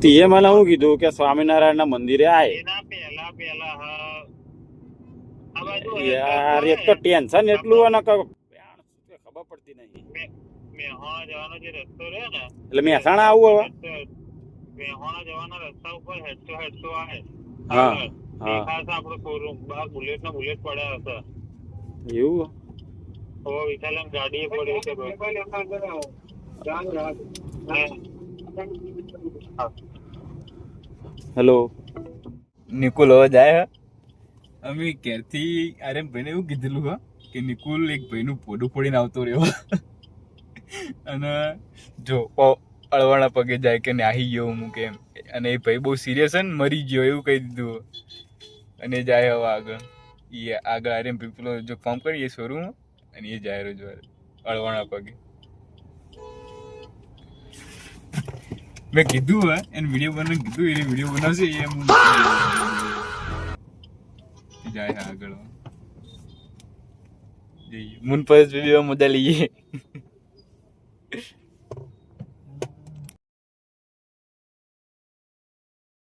તે મને શું કીધું કે સ્વામિનારાયણ ના મંદિરે આય યાર. એક તો ટેન્શન એટલું હોય ને કે ખબર પડતી નહીં. એટલે મહેસાણા આવું હવે. મેહોણા જવાના રસ્તા ઉપર હેડતો આવે. હા હા આપણો શોરૂમ બહાર બુલેટ પડ્યા હતા એવું. હવે વિશાલમ ગાડી પડી છે. હેલો નિકુલ હવે જાય હે. અમે ક્યારથી આર્યન ભાઈને એવું કીધેલું હા કે નિકુલ એક ભાઈનું પોડું ફોડીને આવતો રહ્યો અને જો અળવાના પગે જાય કે નાહી ગયો હું કેમ, અને એ ભાઈ બહુ સિરિયસ હે ને મરી ગયો એવું કહી દીધું. અને જાય હવે આગળ આર્યન ભાઈ પેલો જો ફોર્મ કરીએ શોરૂમ અને એ જાય રોજ અળવાના પગે. મેં કીધું હે એને વિડીયો બનાવ કીધું, એને વિડીયો બનાવશે એમ જાય આગળ જઈએ. મુન પર મજા લઈએ.